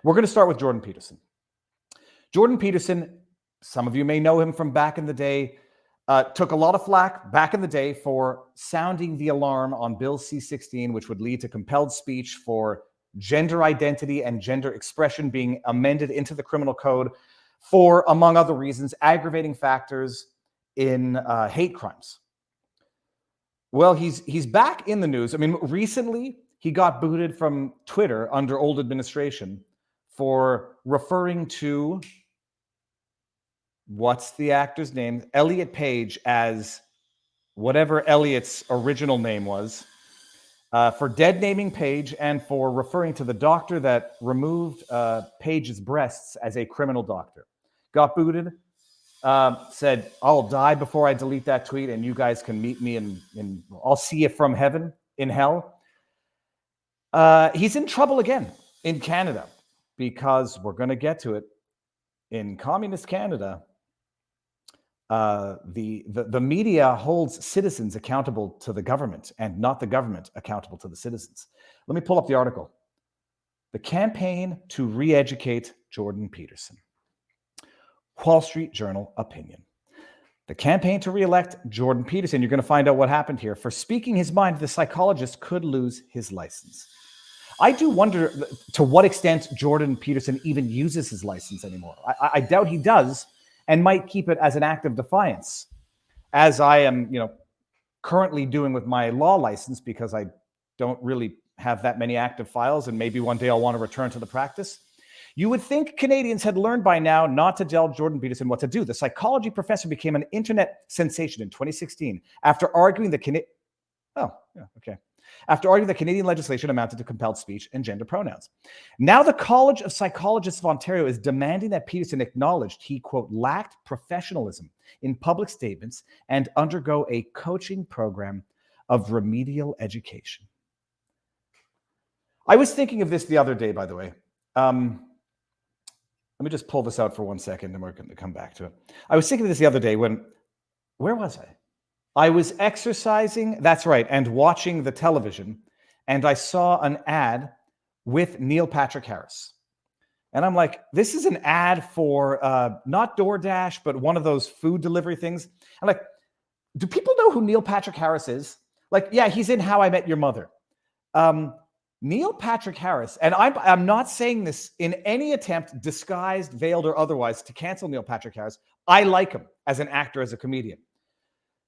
We're going to start with Jordon Peterson. Jordon Peterson, some of you may know him from back in the day, took a lot of flack back in the day for sounding the alarm on Bill C-16, which would lead to compelled speech for gender identity and gender expression being amended into the criminal code for, among other reasons, aggravating factors in hate crimes. Well, he's back in the news. I mean, recently he got booted from Twitter under old administration for referring to, what's the actor's name? Elliot Page, as whatever Elliot's original name was, for dead naming Page and for referring to the doctor that removed Page's breasts as a criminal doctor. Got booted, said, I'll die before I delete that tweet and you guys can meet me and I'll see you from heaven in hell. He's in trouble again in Canada because we're going to get to it. In communist Canada, the media holds citizens accountable to the government and not the government accountable to the citizens. Let me pull up the article. The campaign to re-educate Jordon Peterson. Wall Street Journal opinion. The campaign to re-elect Jordon Peterson, you're going to find out what happened here. For speaking his mind, the psychologist could lose his license. I do wonder to what extent Jordon Peterson even uses his license anymore. I doubt he does, and might keep it as an act of defiance, as I am, currently doing with my law license, because I don't really have that many active files, and maybe one day I'll want to return to the practice. You would think Canadians had learned by now not to tell Jordon Peterson what to do. The psychology professor became an internet sensation in 2016 after arguing that Canadian legislation amounted to compelled speech and gender pronouns. Now the College of Psychologists of Ontario is demanding that Peterson acknowledged he, quote, lacked professionalism in public statements and undergo a coaching program of remedial education. I was thinking of this the other day, by the way. Let me just pull this out for 1 second and we're going to come back to it. I was thinking of this the other day where was I? I was exercising, that's right, and watching the television, and I saw an ad with Neil Patrick Harris. And I'm like, this is an ad for not DoorDash, but one of those food delivery things. I'm like, do people know who Neil Patrick Harris is? Like, yeah, he's in How I Met Your Mother. Neil Patrick Harris, and I'm not saying this in any attempt, disguised, veiled, or otherwise, to cancel Neil Patrick Harris. I like him as an actor, as a comedian.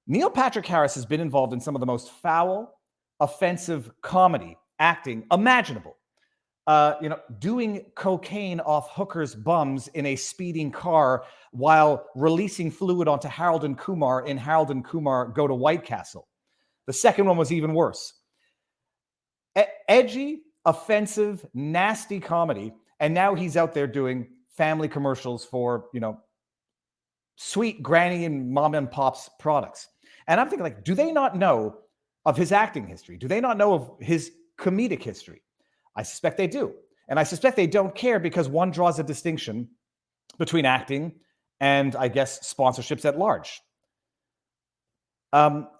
Neil Patrick Harris has been involved in some of the most foul, offensive comedy acting imaginable. Doing cocaine off hookers' bums in a speeding car while releasing fluid onto Harold and Kumar in Harold and Kumar Go to White Castle. The second one was even worse. Edgy, offensive, nasty comedy. And now he's out there doing family commercials for, sweet granny and mom and pop's products. And I'm thinking, like, do they not know of his acting history? Do they not know of his comedic history? I suspect they do. And I suspect they don't care because one draws a distinction between acting and, I guess, sponsorships at large. But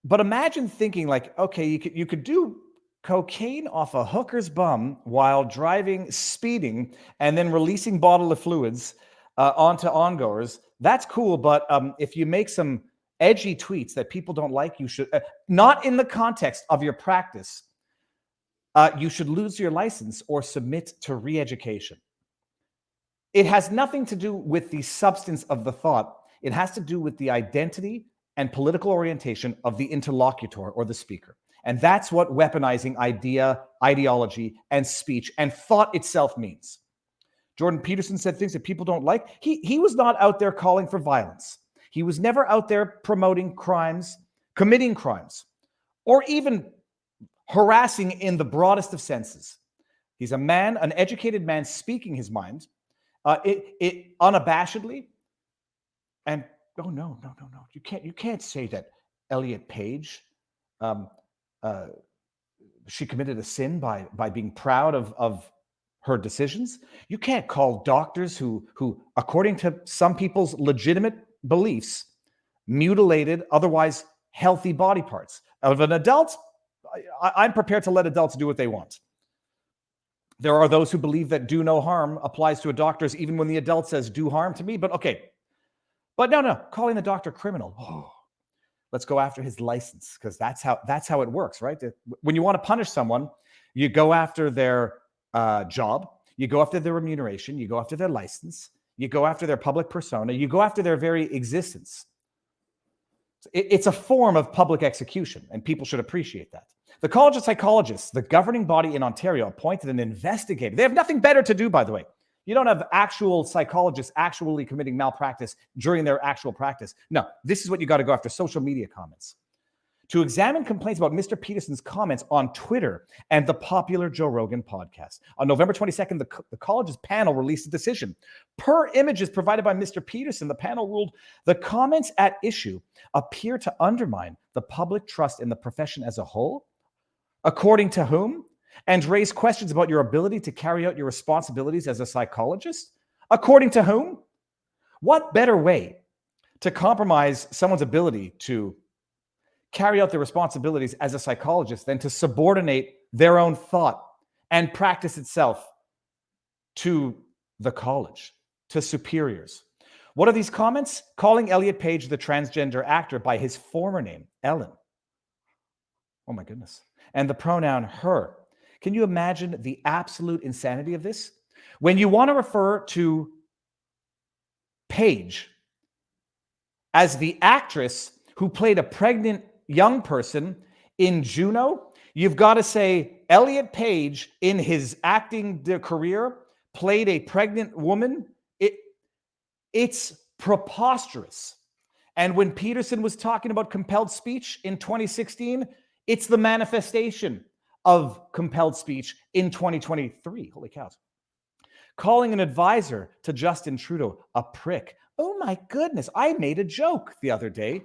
imagine thinking like, okay, you could do cocaine off a hooker's bum while driving, speeding, and then releasing bodily fluids onto ongoers. That's cool, but if you make some edgy tweets that people don't like, you should, not in the context of your practice, you should lose your license or submit to re-education. It has nothing to do with the substance of the thought. It has to do with the identity and political orientation of the interlocutor or the speaker. And that's what weaponizing ideology, and speech and thought itself means. Jordon Peterson said things that people don't like. He was not out there calling for violence. He was never out there promoting crimes, committing crimes, or even harassing in the broadest of senses. He's a man, an educated man speaking his mind, unabashedly. And oh no. You can't say that Elliot Page, she committed a sin by being proud of her decisions. You can't call doctors who according to some people's legitimate beliefs, mutilated, otherwise healthy body parts. Of an adult, I'm prepared to let adults do what they want. There are those who believe that do no harm applies to a doctor's even when the adult says do harm to me. But okay. But no, calling the doctor criminal. Oh, let's go after his license because that's how it works, right? When you want to punish someone, you go after their job, you go after their remuneration, you go after their license, you go after their public persona, you go after their very existence. It's a form of public execution, and people should appreciate that. The College of Psychologists, the governing body in Ontario, appointed an investigator. They have nothing better to do, by the way. You don't have actual psychologists actually committing malpractice during their actual practice. No, this is what you got to go after: social media comments. To examine complaints about Mr. Peterson's comments on Twitter and the popular Joe Rogan podcast. On November 22nd, the college's panel released a decision. Per images provided by Mr. Peterson, the panel ruled the comments at issue appear to undermine the public trust in the profession as a whole, according to whom, and raise questions about your ability to carry out your responsibilities as a psychologist, according to whom. What better way to compromise someone's ability to carry out their responsibilities as a psychologist than to subordinate their own thought and practice itself to the college, to superiors? What are these comments? Calling Elliot Page the transgender actor by his former name, Ellen. Oh my goodness. And the pronoun her. Can you imagine the absolute insanity of this? When you want to refer to Page as the actress who played a pregnant young person in Juno, you've got to say Elliot Page in his acting career played a pregnant woman. It's preposterous. And when Peterson was talking about compelled speech in 2016, it's the manifestation of compelled speech in 2023. Holy cows. Calling an advisor to Justin Trudeau a prick. Oh my goodness. I made a joke the other day.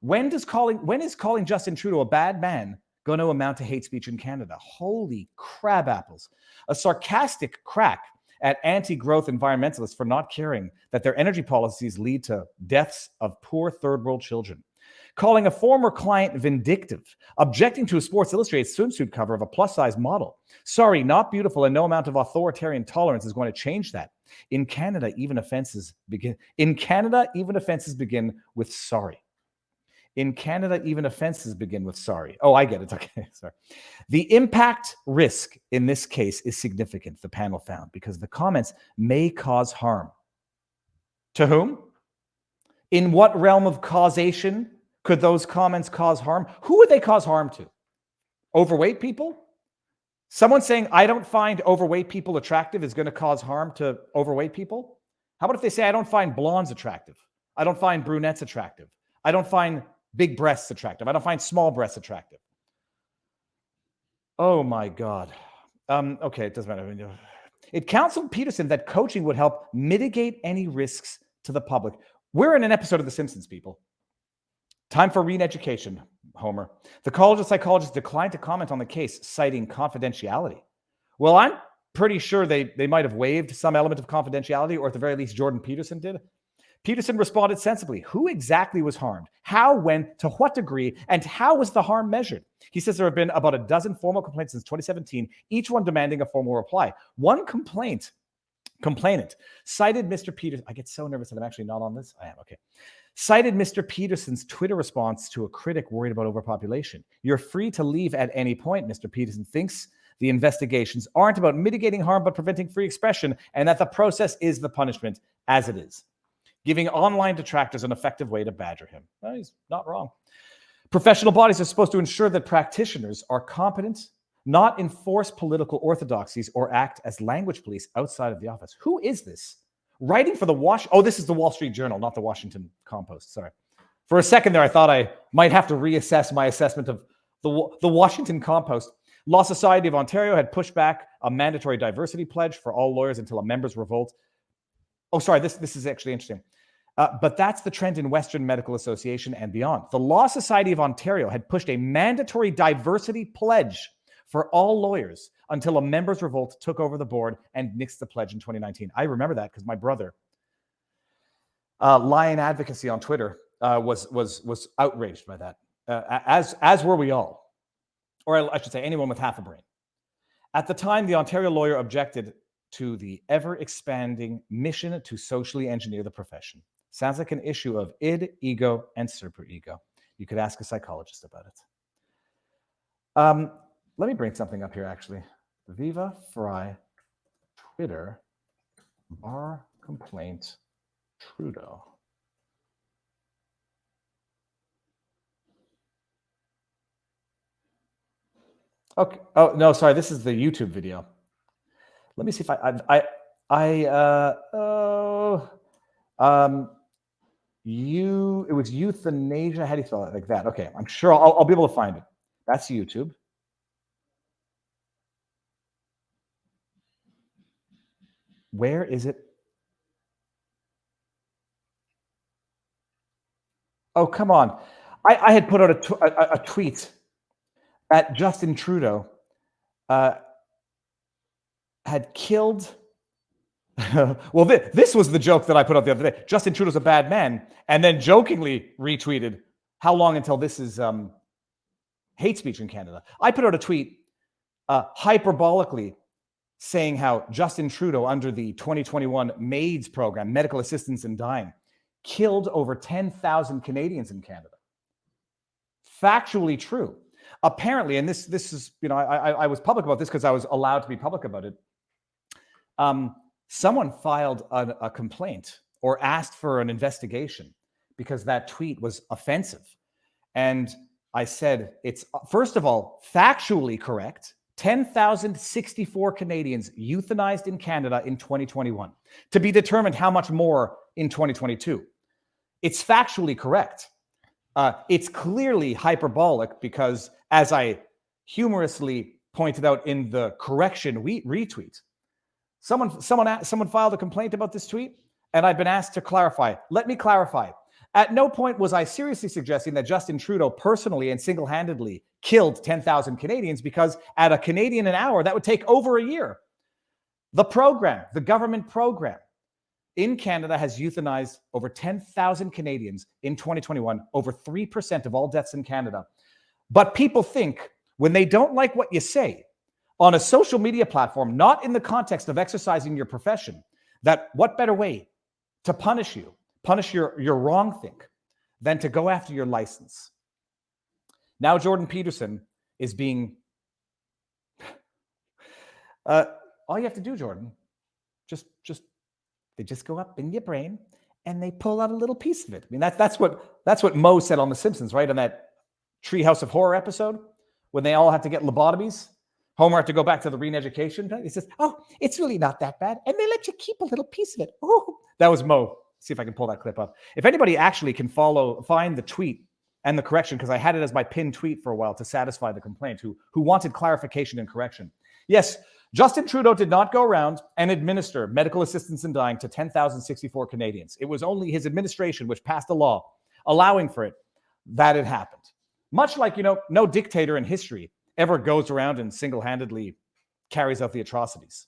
When is calling Justin Trudeau a bad man going to amount to hate speech in Canada? Holy crab apples. A sarcastic crack at anti-growth environmentalists for not caring that their energy policies lead to deaths of poor third world children. Calling a former client vindictive, objecting to a Sports Illustrated swimsuit cover of a plus-size model. Sorry, not beautiful, and no amount of authoritarian tolerance is going to change that. In Canada, even offenses begin with sorry. In Canada, even offenses begin with sorry. Oh, I get it. Okay, sorry. The impact risk in this case is significant, the panel found, because the comments may cause harm. To whom? In what realm of causation could those comments cause harm? Who would they cause harm to? Overweight people? Someone saying, I don't find overweight people attractive is going to cause harm to overweight people? How about if they say, I don't find blondes attractive? I don't find brunettes attractive. I don't find big breasts attractive. I don't find small breasts attractive. Oh my God. Okay, it doesn't matter. It counseled Peterson that coaching would help mitigate any risks to the public. We're in an episode of The Simpsons, people. Time for re-education, Homer. The College of Psychologists declined to comment on the case, citing confidentiality. Well, I'm pretty sure they might have waived some element of confidentiality, or at the very least, Jordon Peterson did. Peterson responded sensibly. Who exactly was harmed? How, when, to what degree, and how was the harm measured? He says there have been about a dozen formal complaints since 2017, each one demanding a formal reply. One complainant cited Mr. Peterson. I get so nervous that I'm actually not on this. I am, okay. Cited Mr. Peterson's Twitter response to a critic worried about overpopulation. You're free to leave at any point, Mr. Peterson thinks. The investigations aren't about mitigating harm, but preventing free expression, and that the process is the punishment as it is. Giving online detractors an effective way to badger him. Well, he's not wrong. Professional bodies are supposed to ensure that practitioners are competent, not enforce political orthodoxies or act as language police outside of the office. Who is this? Writing for this is the Wall Street Journal, not the Washington Compost. Sorry. For a second there, I thought I might have to reassess my assessment of the Washington Compost. Law Society of Ontario had pushed back a mandatory diversity pledge for all lawyers until a members' revolt. Oh, sorry, this is actually interesting. But that's the trend in Western Medical Association and beyond. The Law Society of Ontario had pushed a mandatory diversity pledge for all lawyers until a members' revolt took over the board and nixed the pledge in 2019. I remember that because my brother, Lion Advocacy on Twitter, was outraged by that, as were we all, or I should say anyone with half a brain. At the time, the Ontario lawyer objected to the ever-expanding mission to socially engineer the profession. Sounds like an issue of id, ego, and superego. You could ask a psychologist about it. Let me bring something up here, actually. Viva Fry, Twitter, bar complaint, Trudeau. Okay. Oh, no, sorry. This is the YouTube video. Let me see if it was euthanasia. How do you spell it? Like that. Okay. I'm sure I'll be able to find it. That's YouTube. Where is it? Oh, come on. I had put out a tweet that Justin Trudeau had killed. Well, this was the joke that I put out the other day. Justin Trudeau's a bad man, and then jokingly retweeted, how long until this is hate speech in Canada? I put out a tweet hyperbolically saying how Justin Trudeau, under the 2021 MAIDS program, Medical Assistance in Dying, killed over 10,000 Canadians in Canada. Factually true. Apparently, and this is, I was public about this because I was allowed to be public about it. Someone filed a complaint or asked for an investigation because that tweet was offensive. And I said, it's, first of all, factually correct. 10,064 Canadians euthanized in Canada in 2021, to be determined how much more in 2022. It's factually correct. It's clearly hyperbolic because, as I humorously pointed out in the correction retweet, someone filed a complaint about this tweet, and I've been asked to clarify. Let me clarify. At no point was I seriously suggesting that Justin Trudeau personally and single-handedly killed 10,000 Canadians, because at a Canadian an hour, that would take over a year. The program, the government program in Canada, has euthanized over 10,000 Canadians in 2021, over 3% of all deaths in Canada. But people think, when they don't like what you say on a social media platform, not in the context of exercising your profession, that what better way to punish you, punish your wrongthink, than to go after your license. Now Jordon Peterson is being... all you have to do, Jordon, they just go up in your brain and they pull out a little piece of it. I mean, that's what Mo said on The Simpsons, right? On that Treehouse of Horror episode, when they all had to get lobotomies. Homer had to go back to the re-education. He says, "Oh, it's really not that bad. And they let you keep a little piece of it." Oh, that was Mo. See if I can pull that clip up. If anybody actually can find the tweet and the correction, because I had it as my pinned tweet for a while to satisfy the complaint, who wanted clarification and correction. Yes, Justin Trudeau did not go around and administer medical assistance in dying to 10,064 Canadians. It was only his administration which passed a law allowing for it that it happened. Much like, no dictator in history ever goes around and single-handedly carries out the atrocities.